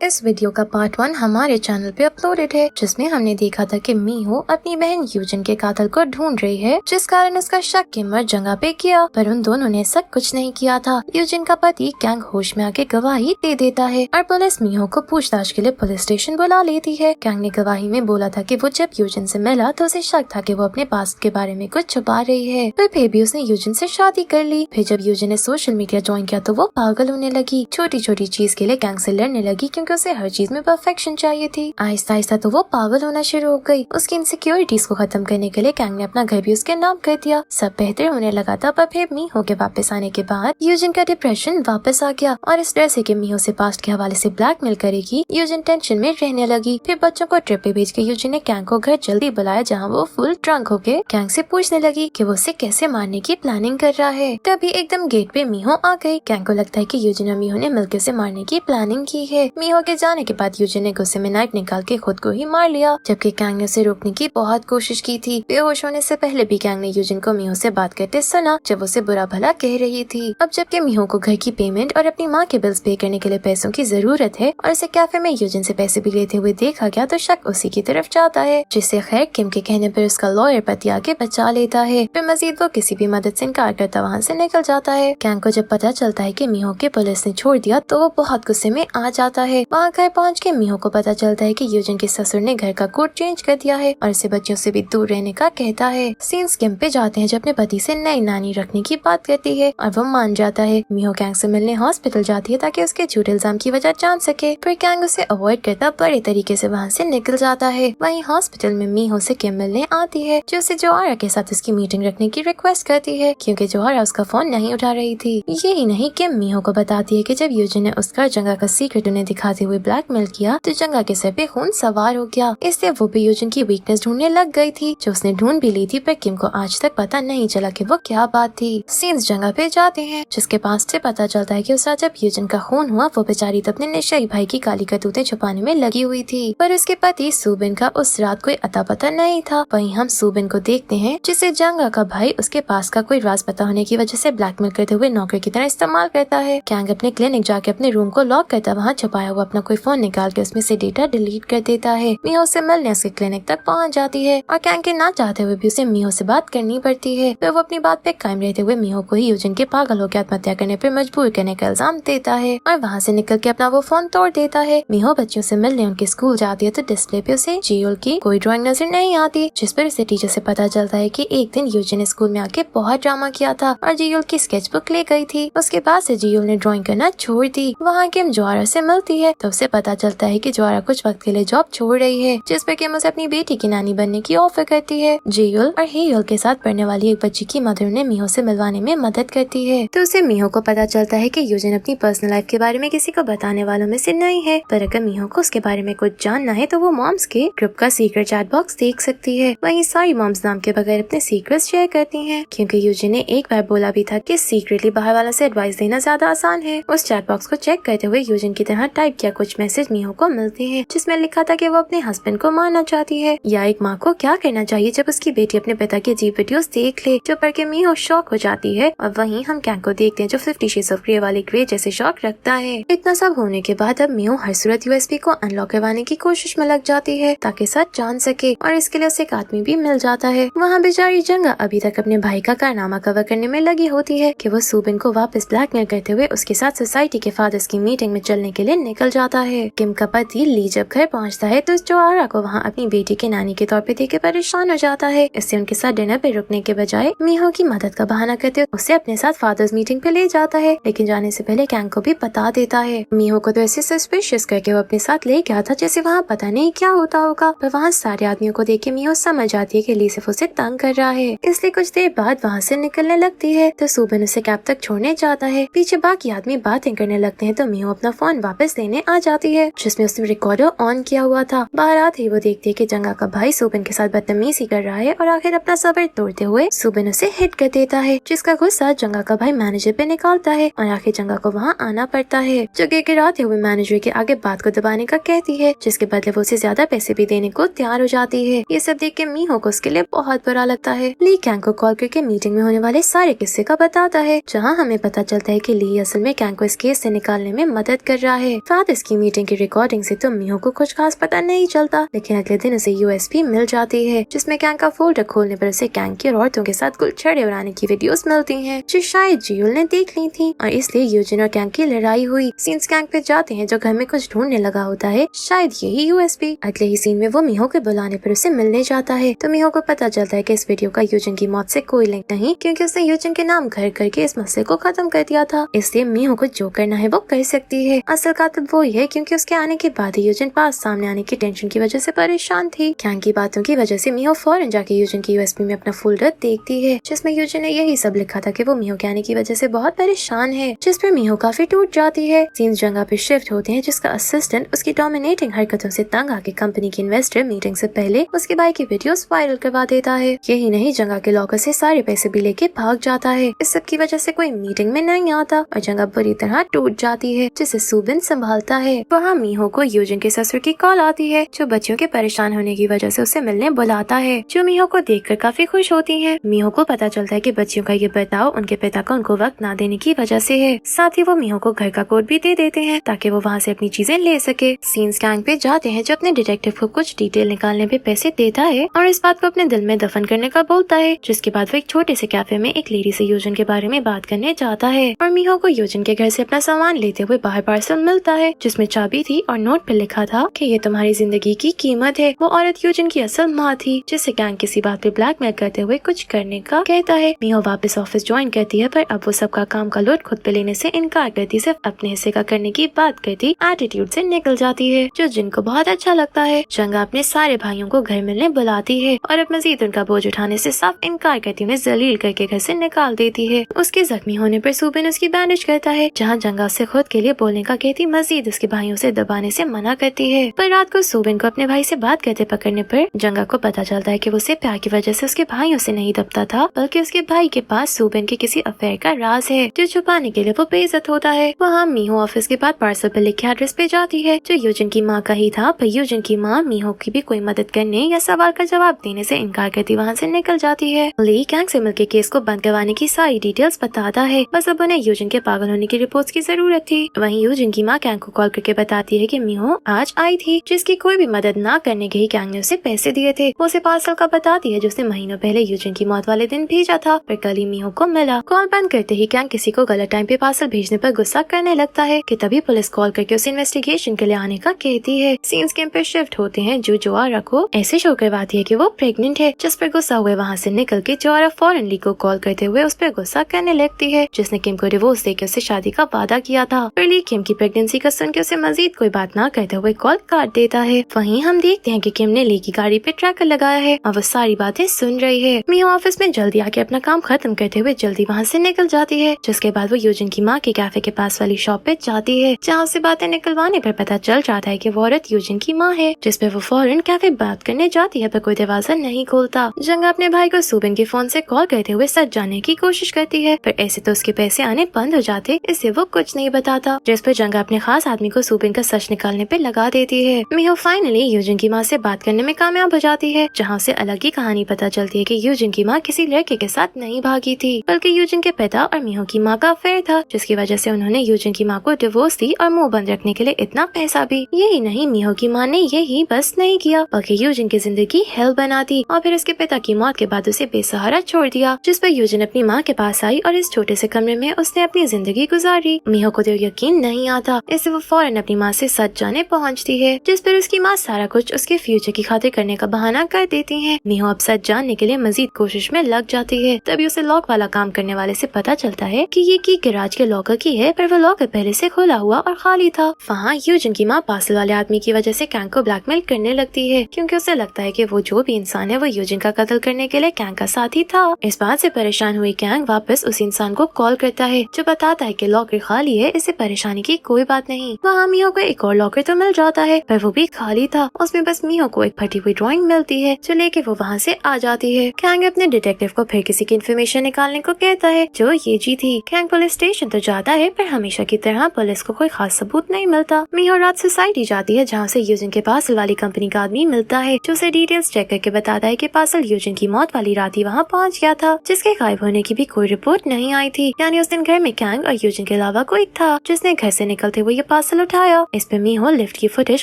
इस वीडियो का पार्ट 1 हमारे चैनल पे अपलोडेड है, जिसमें हमने देखा था कि मीहो अपनी बहन यूजिन के कातिल को ढूंढ रही है, जिस कारण उसका शक किमर जगह पे किया, पर उन दोनों ने सब कुछ नहीं किया था। यूजिन का पति कैंग होश में आके गवाही दे देता है और पुलिस मीहो को पूछताछ के लिए पुलिस स्टेशन बुला लेती है। कैंग ने गवाही में बोला था कि वो जब यूजिन से मिला तो उसे शक था कि वो अपने पास्ट के बारे में कुछ छुपा रही है, पर फिर भी उसने यूजिन से शादी कर ली। फिर जब यूजिन ने सोशल मीडिया ज्वाइन किया तो वो पागल होने लगी, छोटी छोटी चीज के लिए कैंग से लड़ने लगी क्योंकि उसे हर चीज में परफेक्शन चाहिए थी। आहिस्ता आहिस्ता तो वो पागल होना शुरू हो गई। उसकी इनसिक्योरिटीज को खत्म करने के लिए कैंग ने अपना घर भी उसके नाम कर दिया। सब बेहतर होने लगा था, पर फिर मीहो के वापस आने के बाद यूजिन का डिप्रेशन वापस आ गया और इस डर से कि मीहो से पास्ट के हवाले से ब्लैकमेल करेगी, यूजिन टेंशन में रहने लगी। फिर बच्चों को ट्रिप पे भेज के यूजिन ने कैंग को घर जल्दी बुलाया, जहाँ वो फुल ड्रंक होके कैंग से पूछने लगी कि वो उसे कैसे मारने की प्लानिंग कर रहा है। तभी एकदम गेट पे मीहो आ गई। कैंग को लगता है कि यूजिन और मीहो ने मिलकर उसे मारने की प्लानिंग की है। मीहो के जाने के बाद यूजिन ने गुस्से में नाइफ निकाल के खुद को ही मार लिया, जबकि कैंग ने उसे रोकने की बहुत कोशिश की थी। बेहोश होने से पहले भी कैंग ने यूजिन को मीहो से बात करते सुना, जब उसे बुरा भला कह रही थी। अब जबकि मीहो को घर की पेमेंट और अपनी माँ के बिल्स पे करने के लिए पैसों की जरूरत है और उसे कैफे में यूजिन से पैसे भी लेते हुए देखा गया, तो शक उसी की तरफ जाता है, जिससे खैर किम के कहने पर उसका लॉयर पति आके बचा लेता है। फिर मजीद वो किसी भी मदद से इनकार करता वहाँ से निकल जाता है। कैंग को जब पता चलता है कि मीहो के पुलिस ने छोड़ दिया तो वो बहुत गुस्से में आ जाता है। वहाँ घर पहुँच के मीहो को पता चलता है कि यूजिन के ससुर ने घर का कोड चेंज कर दिया है और उसे बच्चों से भी दूर रहने का कहता है। सीन्स किम पे जाते हैं जो अपने पति से नई नानी रखने की बात करती है और वो मान जाता है। मीहो कैंग से मिलने हॉस्पिटल जाती है ताकि उसके झूठे इल्जाम की वजह जान सके, फिर कैंग उसे अवॉइड करता बड़े तरीके से वहाँ से निकल जाता है। वहीं हॉस्पिटल में मीहो से किम मिलने आती है, जो उसे जोहारा के साथ उसकी मीटिंग रखने की रिक्वेस्ट करती है, क्योंकि जोहारा उसका फोन नहीं उठा रही थी। यही नहीं, किम मीहो को बताती है कि जब यूजिन ने उसका जंगा का सीक्रेट उन्हें दिखाते हुए ब्लैकमेल किया तो जंगा के सर पे खून सवार हो गया, इसलिए वो भी यूजिन की वीकनेस ढूंढने लग गई थी, जो उसने ढूंढ भी ली थी, पर किम को आज तक पता नहीं चला कि वो क्या बात थी। सीन्स जंगा पे जाते हैं, जिसके पास से पता चलता है कि उस रात जब यूजिन का खून हुआ वो बेचारी तो अपने नशेड़ी भाई की काली करतूतें छुपाने में लगी हुई थी, पर उसके पति सूबिन का उस रात कोई अता पता नहीं था। वहीं हम सूबिन को देखते हैं, जिसे जंगा का भाई उसके पास का कोई राज पता होने की वजह से ब्लैकमेल करते हुए नौकर की तरह इस्तेमाल करता है। कैंग अपने क्लिनिक जाके अपने रूम को लॉक करता, वहाँ छुपाया हुआ अपना कोई फोन निकाल के उसमें से डेटा डिलीट कर देता है। मीहो से मिलने उसके क्लिनिक तक पहुँच जाती है और कैंग के ना चाहते हुए भी उसे मीहो से बात करनी पड़ती है, फिर वो अपनी बात पे कायम रहते हुए मीहो को ही यूजिन के पागल होकर आत्महत्या करने पर मजबूर करने का इल्जाम देता है और वहाँ से निकल के अपना वो फोन तोड़ देता है। मीहो बच्चों से मिलने उनके स्कूल जाती है तो डिस्प्ले पे उसे जियोल की कोई ड्राइंग नजर नहीं आती, जिस पर उसे टीचर से पता चलता है कि एक दिन यूजिन ने स्कूल में आके बहुत ड्रामा किया था और जियोल की स्केचबुक ले गई थी। उसके बाद से जियोल ने ड्राइंग करना छोड़ दी। वहाँ किम जोहारा से मिलती है तो उसे पता चलता है कि जोहारा कुछ वक्त के लिए जॉब छोड़ रही है, जिस पर किम उसे अपनी बेटी की नानी बनने की ऑफर करती है। जियोल और हेयोल के साथ पढ़ने वाली एक बच्ची की मदर ने मीहो से मिलवाने में मदद करती है, तो उसे मीहो को पता चलता है कि यूजिन अपनी पर्सनल लाइफ के बारे में किसी को बताने वालों में से नहीं है, पर अगर मीहो को उसके बारे में कुछ जानना है तो वो मॉम्स के ग्रुप का सीक्रेट चैट बॉक्स देख सकती है। वहीं सारी मॉम्स नाम के बगैर अपने सीक्रेट्स शेयर करती हैं, क्योंकि यूजिन ने एक बार बोला भी था कि सीक्रेटली बाहर वालों से एडवाइस देना ज्यादा आसान है। उस चैट बॉक्स को चेक करते हुए यूजिन की तरह टाइप किया कुछ मैसेज मीहो को मिलते हैं, जिसमें लिखा था कि वो अपने हस्बैंड को मारना चाहती है, या एक माँ को क्या करना चाहिए जब उसकी बेटी अपने पिता की अजीब वीडियोस देख ले, जो पढ़ के मीहो शॉक हो जाती है। और वहीं हम कैंग को देखते हैं जो 50 शेड्स ऑफ ग्रे वाले ग्रे जैसे शॉक रखता है। इतना सब होने के बाद अब मीहो हर सूरत यूएसबी को अनलॉक करवाने की कोशिश में लग जाती है ताकि सच जान सके, और इसके लिए उसे एक आदमी भी मिल जाता है। वहाँ बेचारी जंगा अभी तक अपने भाई का कारनामा कवर करने में लगी होती है कि वो सूबिन को वापस ब्लैकमेल करते हुए उसके साथ सोसाइटी के फादर्स की मीटिंग में चलने के लिए निकल जाता है। किम का पति ली जब घर पहुँचता है तो जोहारा को वहाँ अपनी बेटी के नानी के तौर पे देख के परेशान हो जाता है, इससे उनके साथ डिनर पे रुकने के बजाय मीहो की मदद का बहाना करते हुए उसे अपने साथ फादर्स मीटिंग पे ले जाता है, लेकिन जाने से पहले कैंग को भी बता देता है। मीहो को तो ऐसे सस्पिशियस करके वो अपने साथ ले गया था जैसे वहाँ पता नहीं क्या होता होगा, पर वहाँ सारे आदमियों को देख के मीहो समझ जाती है कि ली सिर्फ उसे तंग कर रहा है, इसलिए कुछ देर बाद वहाँ से निकलने लगती है तो सूबिन उसे कैब तक छोड़ने जाता है। पीछे बाकी आदमी बातें करने लगते हैं तो मीहो अपना फोन वापस लेने आ जाती है, जिसमें उसने रिकॉर्डर ऑन किया हुआ था। बाहर आते ही वो देखती है कि जंगा का भाई सूबिन के साथ बदतमीजी कर रहा है और आखिर अपना सब्र तोड़ते हुए सूबिन उसे हिट कर देता है, जिसका गुस्सा जंगा का भाई मैनेजर पे निकालता है और आखिर जंगा को वहाँ आना पड़ता है। जगह गिराते हुए मैनेजर के आगे बात को दबाने का कहती है, जिसके बदले वो उसे ज्यादा पैसे भी देने को तैयार हो जाती है। ये सब देख के मीहो को उसके लिए बहुत बुरा लगता है। ली कैंग को कॉल करके मीटिंग में होने वाले सारे किस्से का बताता है, जहाँ हमें पता चलता है कि ली असल में कैंग को इस केस से निकालने में मदद कर रहा है। पुलिस की मीटिंग की रिकॉर्डिंग से तो मीहो को कुछ खास पता नहीं चलता, लेकिन अगले दिन उसे यूएसबी मिल जाती है जिसमें कैंग का फोल्डर खोलने पर उसे कैंग की औरतों के साथ गुलछड़े उड़ाने की वीडियोस मिलती हैं जो शायद जियोल ने देख ली थी और इसलिए यूजिन और कैंग की लड़ाई हुई। सीन्स कैंग पे जाते हैं जो घर में कुछ ढूंढने लगा होता है, शायद यही यूएसबी। अगले ही सीन में वो मीहो के बुलाने पर उसे मिलने जाता है तो मीहो को पता चलता है कि इस वीडियो का यूजिन की मौत से कोई लिंक नहीं, क्योंकि उसने यूजिन के नाम घर करके इस मसले को खत्म कर दिया था। इसलिए मीहो को जो करना है वो कर सकती है। असल कातिल वो ही है, क्योंकि उसके आने के बाद ही यूजिन पास सामने आने की टेंशन की वजह से परेशान थी। कैंग की बातों की वजह से मीहो फौरन जाके यूजिन की यूएसबी में अपना फोल्डर देखती है जिसमें यूजिन ने यही सब लिखा था कि वो मीहो के आने की वजह से बहुत परेशान है, जिस पर मीहो काफी टूट जाती है। सीन्स जगह पे शिफ्ट होते हैं जिसका असिस्टेंट उसकी डोमिनेटिंग हरकतों से तंग आके कंपनी की इन्वेस्टर मीटिंग से पहले उसके भाई की वीडियोस वायरल करवा देता है। यही नहीं, जगह के लॉकर से सारे पैसे भी लेके भाग जाता है। इस सब की वजह से कोई मीटिंग में नहीं आता और जगह बुरी तरह टूट जाती है, जिसे सुबिन संभालता है। वहाँ मीहो को यूजिन के ससुर की कॉल आती है जो बच्चों के परेशान होने की वजह से उसे मिलने बुलाता है, जो मीहो को देखकर काफी खुश होती है। मीहो को पता चलता है कि बच्चियों का ये बर्ताव उनके पिता को उनको वक्त ना देने की वजह से है। साथ ही वो मीहो को घर का कोड भी दे देते हैं ताकि वो वहाँ से अपनी चीजें ले सके। सीन्स कैंग पे जाते हैं जो अपने डिटेक्टिव को कुछ डिटेल निकालने पे पैसे देता है और इस बात को अपने दिल में दफन करने का बोलता है, जिसके बाद वो एक छोटे से कैफे में एक लेडी से यूजिन के बारे में बात करने जाता है और मीहो को यूजिन के घर से अपना सामान लेते हुए बाहर पार्सल मिलता है जिसमें चाबी थी और नोट पे लिखा था कि ये तुम्हारी जिंदगी की कीमत है। वो औरत यूजिन की असल माँ थी जिससे कैंग किसी बात पे ब्लैकमेल करते हुए कुछ करने का कहता है। मीहो वापस ऑफिस ज्वाइन करती है पर अब वो सबका काम का लोड खुद पे लेने से इनकार करती, सिर्फ अपने हिस्से का करने की बात करती एटीट्यूड से निकल जाती है, जो जिनको बहुत अच्छा लगता है। जंगा अपने सारे भाइयों को घर मिलने बुलाती है और अब मजीद उनका बोझ उठाने से साफ इनकार करती उन्हें जलील करके घर से निकाल देती है। उसके जख्मी होने पर सुबिन उसकी बैंडेज करता है, जहाँ जंगा से खुद के लिए बोलने का कहती मजीद उसके भाइयों से दबाने से मना करती है। पर रात को सुबिन को अपने भाई से बात करते पकड़ने पर जंगा को पता चलता है कि वो उसे प्यार की वजह से उसके भाइयों से नहीं दबता था, बल्कि उसके भाई के पास सुबिन के किसी अफेयर का राज है जो छुपाने के लिए वो बेइज्जत होता है। वहाँ मीहो ऑफिस के बाद पार्सल पर लिखे एड्रेस पे जाती है जो यूजिन की माँ का ही था, पर यूजिन की माँ मीहो की भी कोई मदद करने या सवाल का जवाब देने से इनकार करती वहाँ से निकल जाती है। ली कैंग से मिलकर केस को बंद करवाने की सारी डिटेल्स बताता है, बस अब उन्हें यूजिन के पागल होने की रिपोर्ट्स की जरूरत थी। वहीं यूजिन की माँ कैंग को कॉल करके बताती है कि मीहो आज आई थी, जिसकी कोई भी मदद ना करने के ही कैंग ने उसे पैसे दिए थे। वो उसे पार्सल का बताती है जो उसने महीनों पहले यूजिन की मौत वाले दिन भेजा था, पर कल ही मीहो को मिला। कॉल बंद करते ही कैंग किसी को गलत टाइम पे पार्सल भेजने पर गुस्सा करने लगता है कि तभी पुलिस कॉल करके उसे इन्वेस्टिगेशन के लिए आने का कहती है। सीन्स कैंप पे शिफ्ट होते हैं जो जोआरा को ऐसे शो करवाती है कि वो प्रेग्नेंट है, जिस पर गुस्सा हुए वहाँ से निकल के जोआरा फौरन ली को कॉल करते हुए उस पर गुस्सा करने लगती है, जिसने किम को डिवोर्स देकर उससे शादी का वादा किया था। फिर ली किम की प्रेगनेंसी का सुन के उसे मजीद कोई बात ना करते हुए कॉल काट देता है। वहीं हम देखते हैं कि किम ने ली की गाड़ी पे ट्रैकर लगाया है और वो सारी बातें सुन रही है। मीहो ऑफिस में जल्दी आके अपना काम खत्म करते हुए जल्दी वहाँ से निकल जाती है, जिसके बाद वो यूजिन की माँ के कैफे के पास वाली शॉप पे जाती है, जहाँ से बातें निकलवाने पर पता चल जाता है कि वो औरत यूजिन की माँ है, जिस पे वो फौरन कैफे बात करने जाती है पर कोई दरवाजा नहीं खोलता। जंगा अपने भाई को सुबिन के फोन से कॉल करते हुए सच जानने की कोशिश करती है, पर ऐसे तो उसके पैसे आने बंद हो जाते, इससे वो कुछ नहीं बताता, जिस पर जंगा अपने खास आदमी को सुबिन का सच निकालने पे लगा देती है। मीहो फाइनली यूजिन की माँ से बात करने में कामयाब हो जाती है, जहाँ से अलग ही कहानी पता चलती है कि यूजिन की माँ किसी लड़के के साथ नहीं भागी थी, बल्कि यूजिन के पिता और मीहो की माँ का अफेयर था, जिसकी वजह से उन्होंने यूजिन की माँ को डिवोर्स दी और मुंह बंद रखने के लिए इतना पैसा भी। यही नहीं, मीहो की माँ ने यही बस नहीं किया, बल्कि यूजिन की जिंदगी हेल बना दी और फिर उसके पिता की मौत के बाद उसे बेसहारा छोड़ दिया, जिस पर यूजिन अपनी माँ के पास आई और इस छोटे से कमरे में उसने अपनी जिंदगी गुजारी। मीहो को तो यकीन नहीं आता, इससे वो फौरन अपनी माँ से सच जाने पहुँचती है, जिस पर उसकी माँ सारा कुछ उसके फ्यूचर की खातिर करने का बहाना कर देती है। मीहो अब सच जानने के लिए मजीद कोशिश में लग जाती है। तभी उसे लॉक वाला काम करने वाले से पता चलता है कि ये की गैराज के लॉकर की है, पर वो लॉकर पहले से खुला हुआ और खाली था। वहाँ यूजिन की माँ पार्सल वाले आदमी की वजह से कैंग को ब्लैकमेल करने लगती है, क्योंकि उसे लगता है कि वो जो भी इंसान है वो यूजिन का कत्ल करने के लिए कैंग का साथी था। इस बात से परेशान हुई कैंग वापस उस इंसान को कॉल करता है जो बताता है कि लॉकर खाली है, इससे परेशानी की कोई बात नहीं। वहाँ मीहो को एक और लॉकर तो मिल जाता है, पर वो भी खाली था। उसमें बस मीहो को एक फटी हुई ड्राइंग मिलती है जो लेके वो वहाँ से आ जाती है। कैंग अपने डिटेक्टिव को फिर किसी की इन्फॉर्मेशन निकालने को कहता है जो ये जी थी। कैंग पुलिस स्टेशन तो जाता है, पर हमेशा की तरह पुलिस को कोई खास सबूत नहीं मिलता। मीहो रात सोसाइटी जाती है, जहाँ से यूजिन के पार्सल वाली कंपनी का आदमी मिलता है, जो उसे डिटेल्स चेक करके बताता है कि पार्सल यूजिन की मौत वाली रात ही वहाँ पहुँच गया था, जिसके गायब होने की भी कोई रिपोर्ट नहीं आई थी। यानी उस दिन घर में कैंग और यूजिन के अलावा कोई था जिसने घर से निकलते हुए ये पार्सल उठाया। इस पे मीहो लिफ्ट की फुटेज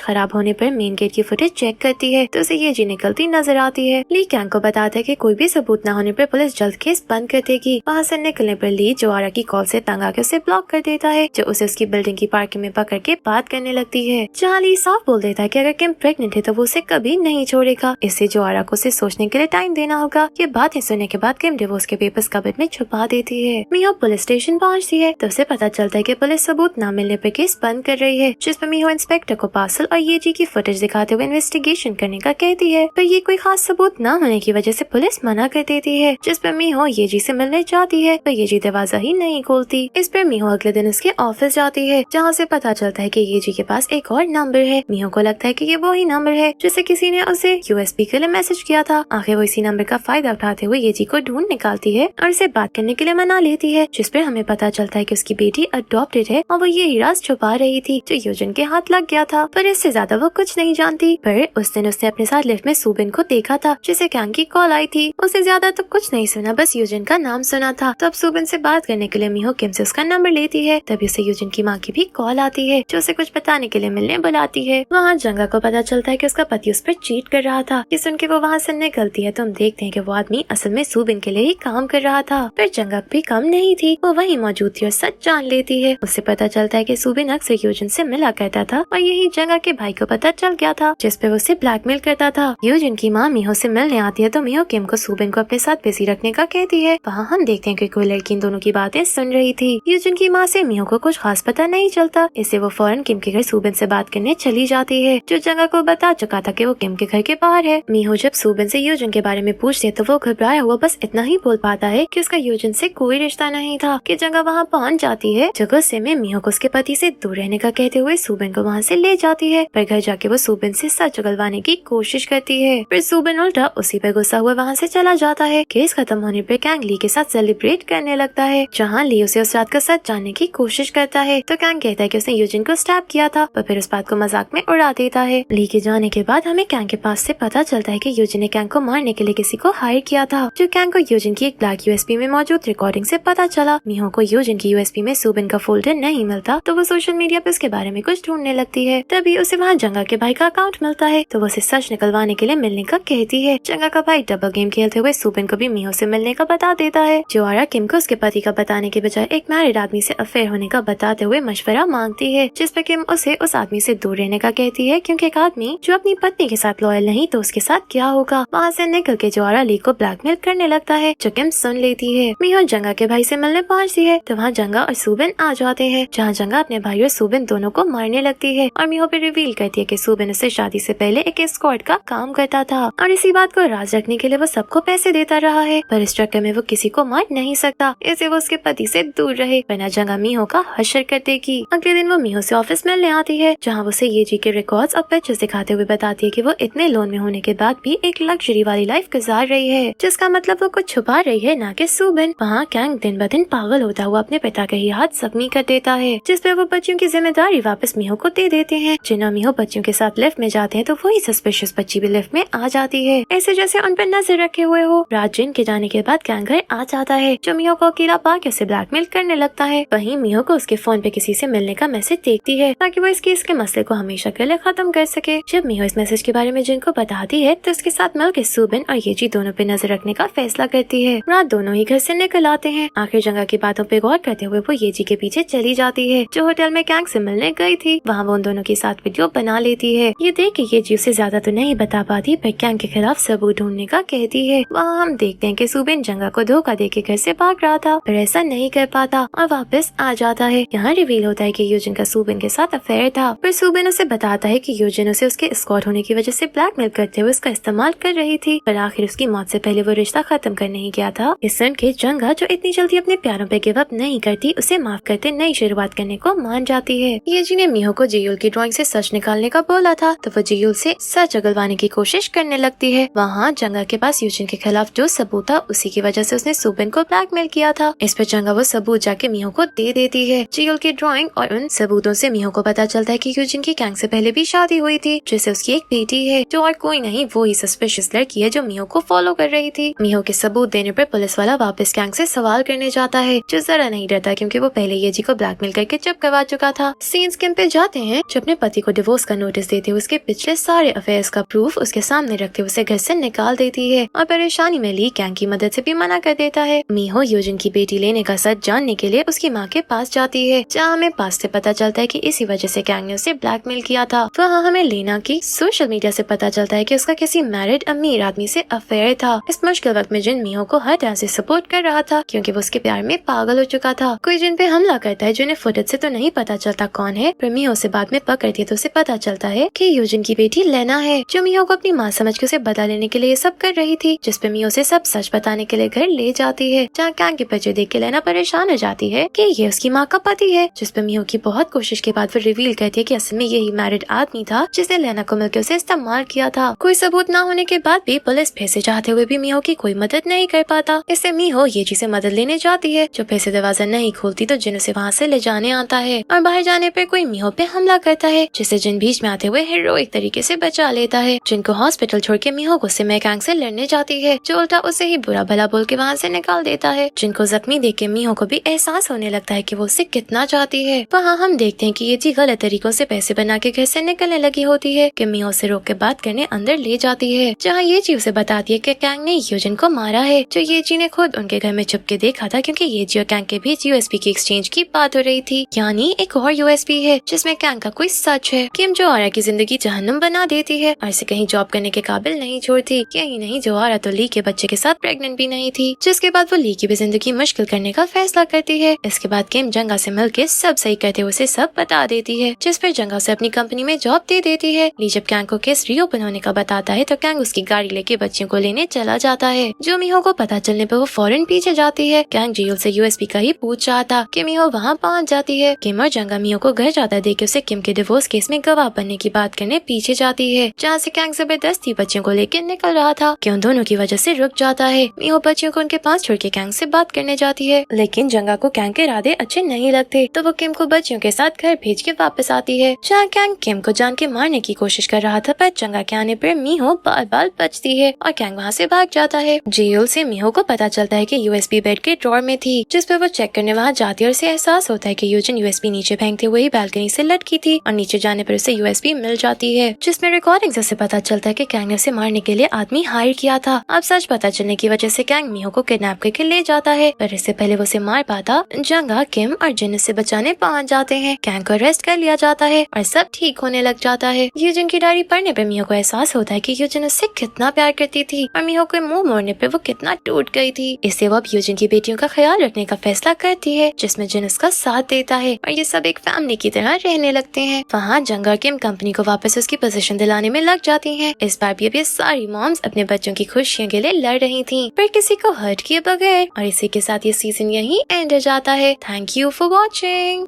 खराब होने पर मेन गेट की फुटेज चेक करती है तो उसे ये जी निकलती नजर आती है। ली कैंग को बताता है कि कोई भी सबूत न होने पर पुलिस जल्द केस बंद कर देगी। वहाँ से निकलने पर ली जोआरा की कॉल से तंग आकर उसे ब्लॉक कर देता है, जो उसे उसकी बिल्डिंग की पार्किंग में पकड़ के बात करने लगती है। जहाँ ली साफ बोल देता है कि अगर किम प्रेग्नेंट है तो वो उसे कभी नहीं छोड़ेगा। इससे जोआरा को उसे सोचने के लिए टाइम देना होगा। ये बातें सुनने के बाद किम डिवोर्स के पेपर्स कबर्ड में छुपा देती है। मीहो पुलिस स्टेशन पहुँचती है तो उसे पता चलता है कि पुलिस सबूत न मिलने पर केस बंद कर रही है, जिस पर मीहो इंस्पेक्टर को पार्सल और ये जी की फुटेज दिखाते हुए इन्वेस्टिगेशन करने का कहती है, पर ये कोई खास सबूत न होने की वजह से पुलिस मना कर देती है। जिस पर मीहो ये जी से मिलने जाती है पर ये जी दरवाजा ही नहीं खोलती। इस पर मीहो अगले दिन उसके ऑफिस जाती है, जहाँ से पता चलता है कि ये जी के पास एक और नंबर है। मीहो को लगता है कि ये वही नंबर है जिसे किसी ने उसे यूएसबी के लिए मैसेज किया था। आखिर वो इसी नंबर का फायदा उठाते हुए ये जी को ढूंढ निकालती है और उसे बात करने के लिए मना लेती है, जिस पर हमें पता चलता है कि उसकी बेटी अडॉप्टेड है और वो ये राज छुपा रही थी जो यूजन के हाथ लग गया था। पर इससे ज्यादा वो कुछ नहीं जानती। पर उस दिन उसने अपने साथ लिफ्ट में सूबिन को देखा था, जिसे कैंग की कॉल आई थी। उसे ज्यादा तो कुछ नहीं सुना, बस यूजन का नाम सुना था। तो अब सूबिन से बात करने के लिए मीहो किम से उसका नंबर लेती है। तभी उसे यूजन की माँ की भी कॉल आती है, जो उसे कुछ बताने के लिए मिलने बुलाती है। वहाँ जंगा को पता चलता है कि उसका पति उस पर चीट कर रहा था। ये सुन के वो वहाँ से निकलती है तो हम देखते हैं कि वो आदमी असल में सूबिन के लिए ही काम कर रहा था। पर जंगा भी कम नहीं थी, वो वहीं मौजूद थी और सच जान लेती है। उससे पता चलता है कि सूबिन अक्सर यूजन से मिला करता था और यही जंगा के भाई को पता चल गया था, जिस पे वो उसे ब्लैकमेल करता था। यूजन की माँ मीहो से मिलने आती है तो मीहो किम को सूबिन को अपने साथ बिजी रखने का कहती है। वहाँ हम देखते हैं कि कोई लड़की इन दोनों की बातें सुन रही थी। यूजन की माँ से मीहो को कुछ खास पता नहीं चलता, इससे वो फौरन किम के घर सूबिन से बात करने चली जाती है, जो जंगा को बता चुका था कि वो किम के घर के बाहर है। मीहो जब सूबिन से यूजन के बारे में पूछती है तो वो घबराया हुआ बस इतना ही बोल पाता है कि उसका यूजन से कोई रिश्ता नहीं था। कि जंगा वहाँ पहुँच जाती है, जो गुस्से में मीहो को उसके पति से दूर रहने का कहते हुए सूबिन को वहाँ से ले जाती है। पर घर जाके वो सूबिन से सच उगलवाने की कोशिश करती है। फिर सूबिन उल्टा उसी पर गुस्सा हुआ वहाँ से चला जाता है। केस खत्म होने पर कैंग ली के साथ सेलिब्रेट करने लगता है, जहाँ ली उसे उस रात का सच जानने की कोशिश करता है। तो कैंग कहता है कि उसने यूजन को स्टैप किया था, पर फिर उस बात को मजाक में उड़ा देता है। ली के जाने के बाद हमें कैंग के पास से पता चलता है कि यूजन ने कैंग को मारने के लिए किसी को हायर किया था, जो कैंग को यूजन की एक ब्लैक यूएसबी में मौजूद रिकॉर्डिंग से पता चला। मीहो को यूजन की यूएसबी में सूबिन का फोल्डर नहीं मिलता तो वो सोशल मीडिया पे उसके बारे में कुछ ढूंढने लगती है। तभी उसे वहाँ जंगा के भाई का अकाउंट मिलता है तो वो उसे सच निकलवाने के लिए मिलने का कहती है। जंगा का भाई डबल गेम खेलते हुए सूबिन को भी मीहो से मिलने का बता देता है। जोआरा किम को उसके पति का बताने के बजाय एक मैरिड आदमी से अफेयर होने का बताते हुए मशवरा मांगती है, जिस पे किम उसे उस आदमी से दूर रहने का कहती है, क्योंकि एक आदमी जो अपनी पत्नी के साथ लॉयल नहीं तो उसके साथ क्या होगा। वहाँ से निकल के जोआरा ली को ब्लैकमेल करने लगता है, जो किम सुन लेती है। मीहो जंगा के भाई से मिलने पहुँचती है तो वहाँ जंगा और सूबिन आ जाते हैं, जहाँ जंगा अपने भाई और सूबिन दोनों को मारने लगती है और मीहो पे रिवील करती है कि सूबिन उससे शादी से पहले एक एस्कॉर्ट का काम करता था और इसी बात को राज रखने के लिए वो सबको पैसे देता रहा है, पर इस चक्कर में वो किसी को मार नहीं सकता, इससे वो उसके पति से दूर रहे, वरना जंगा मीहो का हश्र कर देगी। अगले दिन वो मीहो से ऑफिस मिलने आती है, जहाँ वो उसे ये जी के रिकॉर्ड्स और पिक्चर्स दिखाते हुए बताती है कि वो इतने लोन में होने के बाद भी एक लग्जरी वाली लाइफ गुजार रही है, जिसका मतलब वो कुछ छुपा रही है ना कि सूबिन। वहाँ कैंग दिन ब दिन पागल होता हुआ अपने पिता का ही हाथ जख्मी कर देता है, जिस पे वो बच्चियों की जिम्मेदारी वापस मीहो को दे देते हैं। जिन्हों मीहो बच्चियों के साथ लिफ्ट में जाते हैं तो वही सस्पिशियस बच्ची भी लिफ्ट में आ जाती है, ऐसे जैसे उन पर नजर रखे हुए हो। रात जिन के जाने के बाद कैंग घर आ जाता है, जो मीहो को अकेला पाके उसे ब्लैकमेल करने लगता है। वहीं मीहो को उसके फोन पे किसी से मिलने का मैसेज देखती है, ताकि वो इस केस के मसले को हमेशा के लिए खत्म कर सके। जब मीहो इस मैसेज के बारे में जिन को बताती है तो उसके साथ मिलकर सूबिन और ये जी दोनों पे नजर रखने का फैसला करती है। रात दोनों ही घर से निकल आते हैं। आखिर जंगा की बातों पे गौर करते हुए वो ये जी के पीछे चली जाती है, जो होटल में कैंग से मिलने गई थी। वहाँ वो उन दोनों के साथ वीडियो बना लेती है। ये देख के ये जी उसे ज्यादा तो नहीं बता पाती, पर कैंग के खिलाफ सबूत ढूंढने का कहती है। वहाँ हम देखते हैं कि सूबिन जंगा को धोखा देके घर से भाग रहा था, पर ऐसा नहीं कर पाता और वापस आ जाता है। यहाँ रिवील होता है कि यूजन का सूबिन के साथ अफेयर था, पर सूबिन उसे बताता है कि यूजन उसे उसके एस्कॉर्ट होने की वजह से ब्लैकमेल करते हुए उसका इस्तेमाल कर रही थी, पर आखिर उसकी मौत से पहले वो रिश्ता खत्म करने ही गया था। इस सुन के जंगा, जो इतनी जल्दी अपने प्यारों पे गिव अप नहीं करती, उसे माफ करते नई शुरुआत करने को मान जाती है। ये जी ने मीहो को जियुल की ड्राइंग से सच निकालने का बोला था, तो वो जियुल से सच उगलवाने की कोशिश करने लगती है। वहाँ जंगा के पास यूजन के खिलाफ जो सबूत था, उसी की वजह से उसने सूबिन को ब्लैकमेल किया था। इस पर जंगा वो सबूत जाके मीहो को दे देती है। जियुल की ड्राइंग और उन सबूतों से मीहो को पता चलता है कि यूजन की कैंग से पहले भी शादी हुई थी, जिससे उसकी एक बेटी है, जो और कोई नहीं वो ही सस्पिशियस लड़की है जो मीहो को फॉलो कर रही थी। मीहो के सबूत देने पर पुलिस वाला वापस कैंग से सवाल करने जाता है, जो जरा नहीं डरता, क्योंकि वो पहले ये जी को ब्लैकमेल करके चुप करवा चुका था। था। सीन्स किम पे जाते हैं जो अपने पति को डिवोर्स का नोटिस देते हुए उसके पिछले सारे अफेयर्स का प्रूफ उसके सामने रखते हुए उसे घर से निकाल देती है और परेशानी में ली कैंग की मदद से भी मना कर देता है। मीहो यूजिन की बेटी लेने का सच जानने के लिए उसकी माँ के पास जाती है, जहाँ हमें पास से पता चलता है कि इसी वजह से कैंग ने उसे ब्लैकमेल किया था। वहाँ हमें लेना की सोशल मीडिया से पता चलता है कि उसका किसी मैरिड अमीर आदमी से अफेयर था। इस मुश्किल वक्त में जिन मीहो को हर तरह से सपोर्ट कर रहा था क्योंकि वो उसके प्यार में पागल हो चुका था। कोई जिन पे हमला करता है जिन्हें फुटेज से तो नहीं पता चलता कौन है, पर मीहो से बाद में पकड़ती है तो उसे पता चलता है कि यूजिन की बेटी लेना है, जो मीहो को अपनी माँ समझ के उसे बदला लेने के लिए ये सब कर रही थी। जिस पे मीहो से सब सच बताने के लिए घर ले जाती है, जहाँ कैंग के बच्चे देख के लेना परेशान हो जाती है कि ये उसकी माँ का पति है। जिस पे मीहो की बहुत कोशिश के बाद वो रिवील करती है कि असल में यही मैरिड आदमी था जिसने लेना को मिलकर उसे इस्तेमाल किया था। कोई सबूत न होने के बाद भी पुलिस पैसे चाहते हुए भी मीहो की कोई मदद नहीं कर पाता। इससे मीहो ये चीजें मदद लेने जाती है, जो पैसे दरवाजा नहीं खोलती तो जिन उसे वहाँ से ले जाने आता है और बाहर जाने पर कोई मीहो पे हमला करता है, जिसे जिन बीच में आते हुए हीरोइक तरीके से बचा लेता है। जिनको हॉस्पिटल छोड़ के मीहो गुस्से में कैंग से लड़ने जाती है, जो उल्टा उसे ही बुरा भला बोल के वहाँ से निकाल देता है। जिनको जख्मी देख के मीहो को भी एहसास होने लगता है कि वो उसे कितना चाहती है। वहाँ हम देखते हैं कि ये जी गलत तरीकों से पैसे बना के घर से निकलने लगी होती है कि मीहो से रोक के बात करने अंदर ले जाती है, जहाँ ये जी उसे बताती है कि कैंग ने यूजिन को मारा है, जो ये जी ने खुद उनके घर में छुप के देखा था क्योंकि ये जी और कैंग के बीच यूएसपी की एक्सचेंज की बात हो रही थी। यानी एक और यूएसपी है जिसमें कैंग का कोई सच है। किम जो आरा की जिंदगी जहन्नुम बना देती है और इसे कहीं जॉब करने के काबिल नहीं छोड़ती। यही नहीं, जो आरा तो ली के बच्चे के साथ प्रेग्नेंट भी नहीं थी, जिसके बाद वो ली की भी जिंदगी मुश्किल करने का फैसला करती है। इसके बाद किम जंगा से मिलकर सब सही करते हुए उसे सब बता देती है, जिस पर जंगा से अपनी कंपनी में जॉब दे देती है। ली जब कैंग को केस रीओपन होने का बताता है तो कैंग उसकी गाड़ी लेके बच्चों को लेने चला जाता है। जो मीहो को पता चलने पर वो फौरन पीछे जाती है। कैंग जेल से यूएसपी का ही पूछ रहा था कि मीहो वहाँ पहुँच जाती है। किम और जंगा मीहो को घर जाता देख के उसे किम के डिवोर्स केस में गवाह बनने की बात करने पीछे जाती है, जहाँ से कैंग जबरदस्ती बच्चों को लेकर निकल रहा था कि उन दोनों की वजह से रुक जाता है। मीहो बच्चों को उनके पास छोड़ के कैंग से बात करने जाती है, लेकिन जंगा को कैंग के इरादे अच्छे नहीं लगते तो वो किम को बच्चों के साथ घर भेज के वापस आती है, जहाँ कैंग किम को जान के मारने की कोशिश कर रहा था, पर जंगा के आने पर मीहो बार बार बचती है और कैंग वहाँ से भाग जाता है। जेल से मीहो को पता चलता है कि यूएसबी बेड के ड्रॉर में थी, जिस पर वो चेक करने वहाँ जाती है और उसे एहसास होता है कि यूजिन यूएसबी नीचे फेंकते हुए ही बैल्कनी से लटकी थी और नीचे जाने पर उसे यूएसबी मिल जाती है, जिसमें रिकॉर्डिंग से पता चलता है कि कैंग ने उसे मारने के लिए आदमी हायर किया था। अब सच पता चलने की वजह से कैंग मीहो को किडनैप करके ले जाता है, पर इससे पहले वो उसे मार पाता जंगा, किम और जिन से बचाने पहुँच जाते हैं। कैंग को अरेस्ट कर लिया जाता है और सब ठीक होने लग जाता है। यूजिन की डायरी पढ़ने पर मीहो को एहसास होता है कि यूजिन उससे कितना प्यार करती थी और मीहो के मुंह मोड़ने पे वो कितना टूट गई थी। इससे वो अब यूजिन की बेटियों का ख्याल रखने का फैसला करती है, जिसमें जिन उसका साथ देता है और ये सब एक फैमिली की तरह रहने लगते हैं। वहाँ जंगा और किम कंपनी को वापस उसकी पोजीशन दिलाने में लग जाती हैं। इस बार भी अब ये सारी मॉम्स अपने बच्चों की खुशियों के लिए लड़ रही थी, पर किसी को हर्ट किए बगैर। और इसी के साथ ये सीजन यहीं एंड हो जाता है। Thank you for watching.